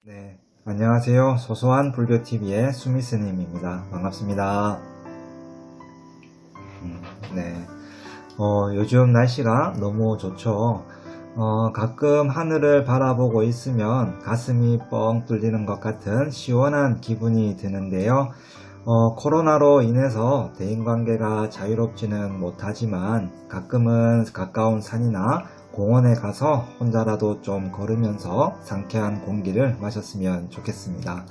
네, 안녕하세요. 소소한 불교TV의 수미스님입니다. 반갑습니다. 네, 요즘 날씨가 너무 좋죠. 가끔 하늘을 바라보고 있으면 가슴이 뻥 뚫리는 것 같은 시원한 기분이 드는데요. 코로나로 인해서 대인관계가 자유롭지는 못하지만 가끔은 가까운 산이나 공원에 가서 혼자라도 좀 걸으면서 상쾌한 공기를 마셨으면 좋겠습니다.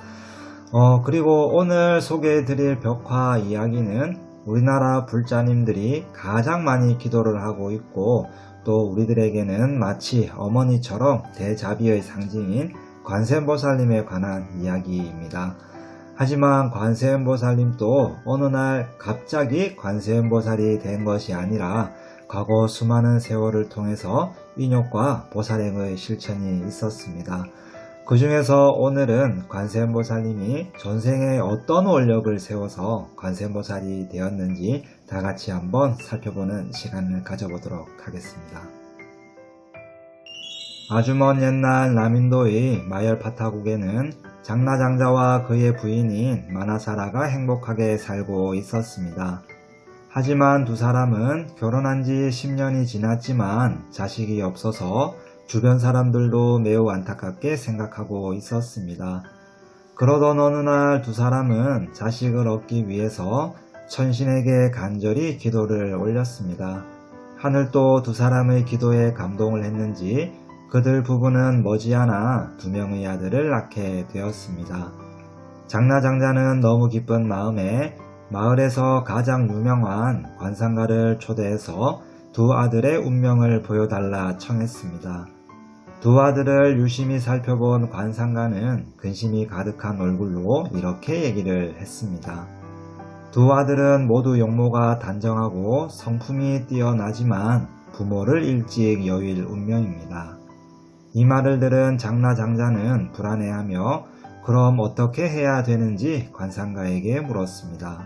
그리고 오늘 소개해드릴 벽화 이야기는 우리나라 불자님들이 가장 많이 기도를 하고 있고 또 우리들에게는 마치 어머니처럼 대자비의 상징인 관세음보살님에 관한 이야기입니다. 하지만 관세음보살님도 어느 날 갑자기 관세음보살이 된 것이 아니라 과거 수많은 세월을 통해서 인욕과 보살행의 실천이 있었습니다. 그 중에서 오늘은 관세음보살님이 전생에 어떤 원력을 세워서 관세음보살이 되었는지 다 같이 한번 살펴보는 시간을 가져보도록 하겠습니다. 아주 먼 옛날 남인도의 마열파타국에는 장라장자와 그의 부인인 마나사라가 행복하게 살고 있었습니다. 하지만 두 사람은 결혼한 지 10년이 지났지만 자식이 없어서 주변 사람들도 매우 안타깝게 생각하고 있었습니다. 그러던 어느 날 두 사람은 자식을 얻기 위해서 천신에게 간절히 기도를 올렸습니다. 하늘도 두 사람의 기도에 감동을 했는지 그들 부부는 머지않아 2명의 아들을 낳게 되었습니다. 장라장자는 너무 기쁜 마음에 마을에서 가장 유명한 관상가를 초대해서 두 아들의 운명을 보여달라 청했습니다. 두 아들을 유심히 살펴본 관상가는 근심이 가득한 얼굴로 이렇게 얘기를 했습니다. 두 아들은 모두 용모가 단정하고 성품이 뛰어나지만 부모를 일찍 여윳 운명입니다. 이 말을 들은 장라장자는 불안해하며 그럼 어떻게 해야 되는지 관상가에게 물었습니다.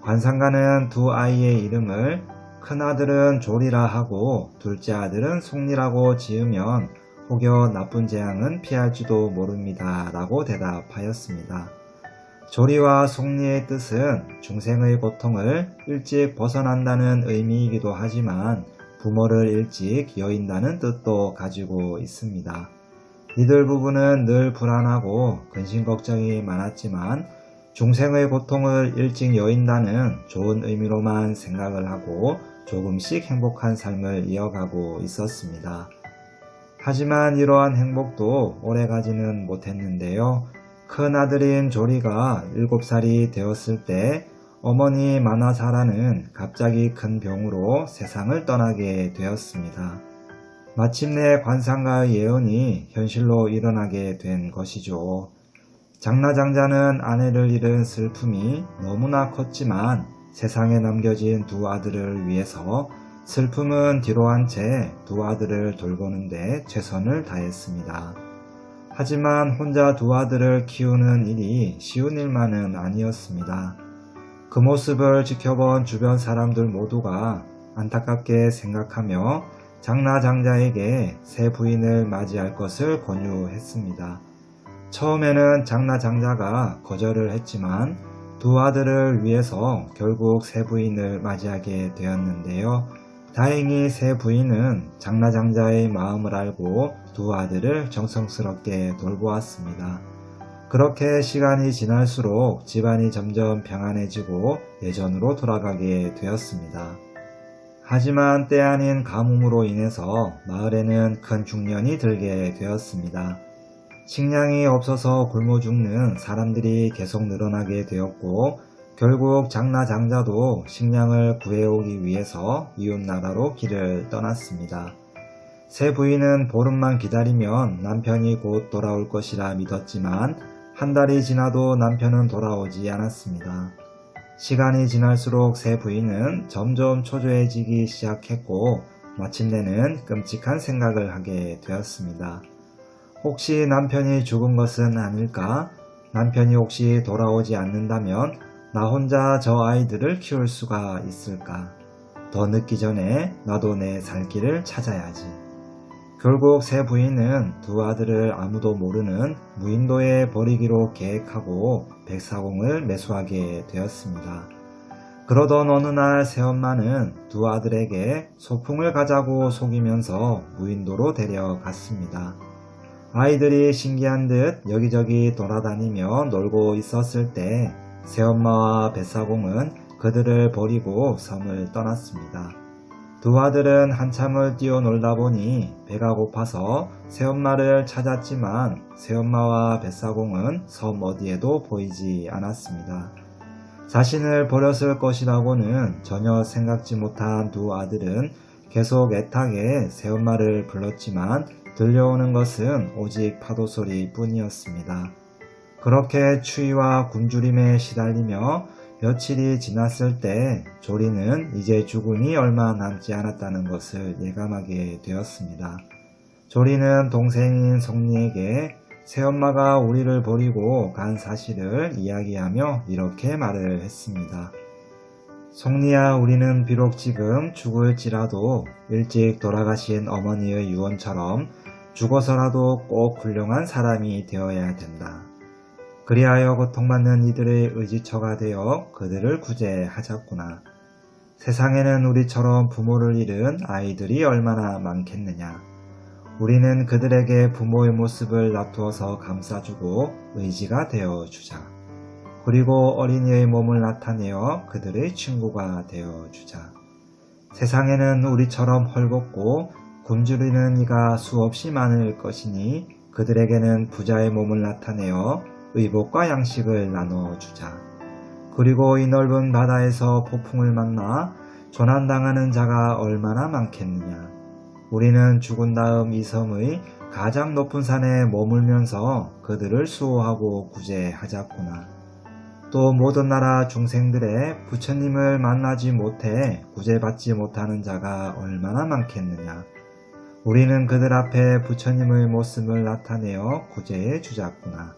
관상가는 두 아이의 이름을 큰아들은 조리라 하고 둘째 아들은 속리라고 지으면 혹여 나쁜 재앙은 피할지도 모릅니다 라고 대답하였습니다. 조리와 속리의 뜻은 중생의 고통을 일찍 벗어난다는 의미이기도 하지만 부모를 일찍 여인다는 뜻도 가지고 있습니다. 이들 부부는 늘 불안하고 근심 걱정이 많았지만 중생의 고통을 일찍 여인다는 좋은 의미로만 생각을 하고 조금씩 행복한 삶을 이어가고 있었습니다. 하지만 이러한 행복도 오래가지는 못했는데요. 큰 아들인 조리가 7살이 되었을 때 어머니 마나사라는 갑자기 큰 병으로 세상을 떠나게 되었습니다. 마침내 관상가의 예언이 현실로 일어나게 된 것이죠. 장라장자는 아내를 잃은 슬픔이 너무나 컸지만 세상에 남겨진 두 아들을 위해서 슬픔은 뒤로 한 채 두 아들을 돌보는데 최선을 다했습니다. 하지만 혼자 두 아들을 키우는 일이 쉬운 일만은 아니었습니다. 그 모습을 지켜본 주변 사람들 모두가 안타깝게 생각하며 장라장자에게 새 부인을 맞이할 것을 권유했습니다. 처음에는 장라장자가 거절을 했지만 두 아들을 위해서 결국 새 부인을 맞이하게 되었는데요. 다행히 새 부인은 장라장자의 마음을 알고 두 아들을 정성스럽게 돌보았습니다. 그렇게 시간이 지날수록 집안이 점점 평안해지고 예전으로 돌아가게 되었습니다. 하지만 때 아닌 가뭄으로 인해서 마을에는 큰 중년이 들게 되었습니다. 식량이 없어서 굶어 죽는 사람들이 계속 늘어나게 되었고 결국 장라장자도 식량을 구해오기 위해서 이웃나라로 길을 떠났습니다. 새 부인은 보름만 기다리면 남편이 곧 돌아올 것이라 믿었지만 한 달이 지나도 남편은 돌아오지 않았습니다. 시간이 지날수록 새 부인은 점점 초조해지기 시작했고 마침내는 끔찍한 생각을 하게 되었습니다. 혹시 남편이 죽은 것은 아닐까? 남편이 혹시 돌아오지 않는다면 나 혼자 저 아이들을 키울 수가 있을까? 더 늦기 전에 나도 내 살 길을 찾아야지. 결국 새 부인은 두 아들을 아무도 모르는 무인도에 버리기로 계획하고 백사공을 매수하게 되었습니다. 그러던 어느 날 새엄마는 두 아들에게 소풍을 가자고 속이면서 무인도로 데려갔습니다. 아이들이 신기한 듯 여기저기 돌아다니며 놀고 있었을 때 새엄마와 뱃사공은 그들을 버리고 섬을 떠났습니다. 두 아들은 한참을 뛰어놀다 보니 배가 고파서 새엄마를 찾았지만 새엄마와 뱃사공은 섬 어디에도 보이지 않았습니다. 자신을 버렸을 것이라고는 전혀 생각지 못한 두 아들은 계속 애타게 새엄마를 불렀지만 들려오는 것은 오직 파도 소리 뿐이었습니다. 그렇게 추위와 굶주림에 시달리며 며칠이 지났을 때 조리는 이제 죽음이 얼마 남지 않았다는 것을 예감하게 되었습니다. 조리는 동생인 송리에게 새엄마가 우리를 버리고 간 사실을 이야기하며 이렇게 말을 했습니다. 송리야, 우리는 비록 지금 죽을지라도 일찍 돌아가신 어머니의 유언처럼 죽어서라도 꼭 훌륭한 사람이 되어야 된다. 그리하여 고통받는 이들의 의지처가 되어 그들을 구제하자꾸나. 세상에는 우리처럼 부모를 잃은 아이들이 얼마나 많겠느냐. 우리는 그들에게 부모의 모습을 놔두어서 감싸주고 의지가 되어주자. 그리고 어린이의 몸을 나타내어 그들의 친구가 되어주자. 세상에는 우리처럼 헐벗고 굶주리는 이가 수없이 많을 것이니 그들에게는 부자의 몸을 나타내어 의복과 양식을 나눠주자. 그리고 이 넓은 바다에서 폭풍을 만나 조난당하는 자가 얼마나 많겠느냐. 우리는 죽은 다음 이 섬의 가장 높은 산에 머물면서 그들을 수호하고 구제하자꾸나. 또 모든 나라 중생들의 부처님을 만나지 못해 구제받지 못하는 자가 얼마나 많겠느냐. 우리는 그들 앞에 부처님의 모습을 나타내어 구제해 주자꾸나.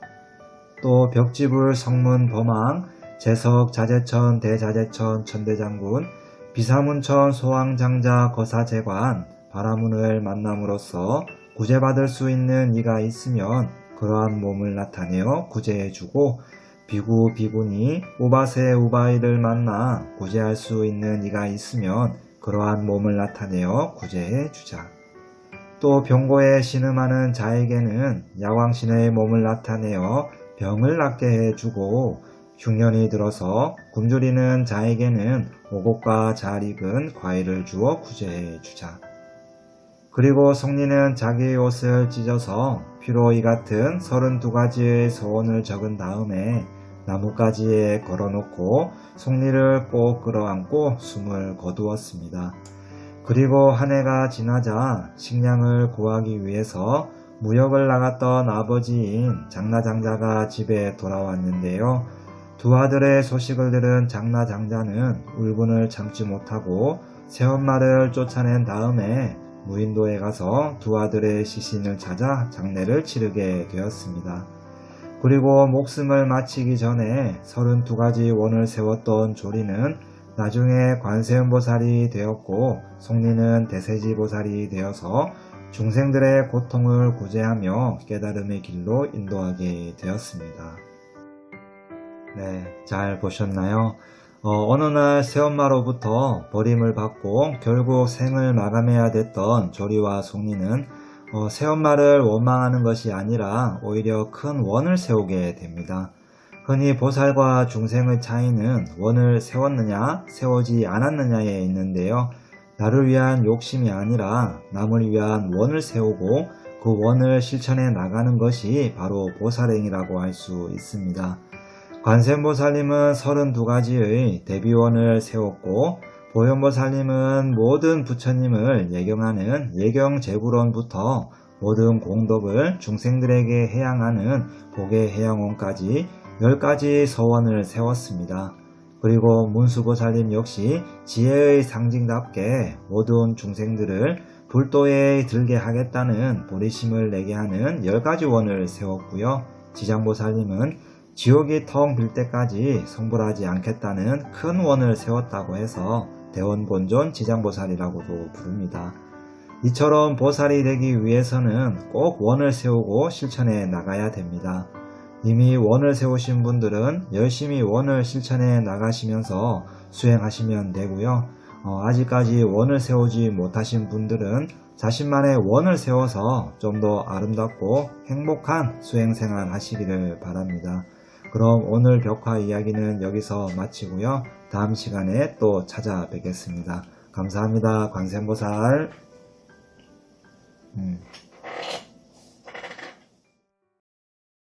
또 벽지불 성문 범왕 재석 자재천 대자재천 천대장군 비사문천 소왕장자 거사재관 바라문을 만남으로써 구제받을 수 있는 이가 있으면 그러한 몸을 나타내어 구제해주고 비구 비구니 우바세 우바이를 만나 구제할 수 있는 이가 있으면 그러한 몸을 나타내어 구제해주자. 또 병고에 신음하는 자에게는 야왕신의 몸을 나타내어 병을 낫게 해주고 흉년이 들어서 굶주리는 자에게는 오곡과 잘 익은 과일을 주어 구제해주자. 그리고 송리는 자기의 옷을 찢어서 피로 이 같은 32가지의 소원을 적은 다음에 나뭇가지에 걸어놓고 송리를 꼭 끌어안고 숨을 거두었습니다. 그리고 한 해가 지나자 식량을 구하기 위해서 무역을 나갔던 아버지인 장나장자가 집에 돌아왔는데요. 두 아들의 소식을 들은 장나장자는 울분을 참지 못하고 새엄마를 쫓아낸 다음에 무인도에 가서 두 아들의 시신을 찾아 장례를 치르게 되었습니다. 그리고 목숨을 마치기 전에 32가지 원을 세웠던 조리는 나중에 관세음보살이 되었고 송리는 대세지보살이 되어서 중생들의 고통을 구제하며 깨달음의 길로 인도하게 되었습니다. 네, 잘 보셨나요? 어느 날 새엄마로부터 버림을 받고 결국 생을 마감해야 됐던 조리와 송리는 새엄마를 원망하는 것이 아니라 오히려 큰 원을 세우게 됩니다. 흔히 보살과 중생의 차이는 원을 세웠느냐 세우지 않았느냐에 있는데요. 나를 위한 욕심이 아니라 남을 위한 원을 세우고 그 원을 실천해 나가는 것이 바로 보살행이라고 할 수 있습니다. 관세음보살님은 32가지의 대비원을 세웠고 보현보살님은 모든 부처님을 예경하는 예경제구론부터 모든 공덕을 중생들에게 해양하는 복의 해양원까지 10가지 서원을 세웠습니다. 그리고 문수보살님 역시 지혜의 상징답게 모든 중생들을 불도에 들게 하겠다는 보리심을 내게 하는 10가지 원을 세웠고요. 지장보살님은 지옥이 텅 빌 때까지 성불하지 않겠다는 큰 원을 세웠다고 해서 대원본존 지장보살이라고도 부릅니다. 이처럼 보살이 되기 위해서는 꼭 원을 세우고 실천해 나가야 됩니다. 이미 원을 세우신 분들은 열심히 원을 실천해 나가시면서 수행하시면 되고요. 아직까지 원을 세우지 못하신 분들은 자신만의 원을 세워서 좀 더 아름답고 행복한 수행생활 하시기를 바랍니다. 그럼 오늘 벽화 이야기는 여기서 마치고요. 다음 시간에 또 찾아뵙겠습니다. 감사합니다. 관세음보살.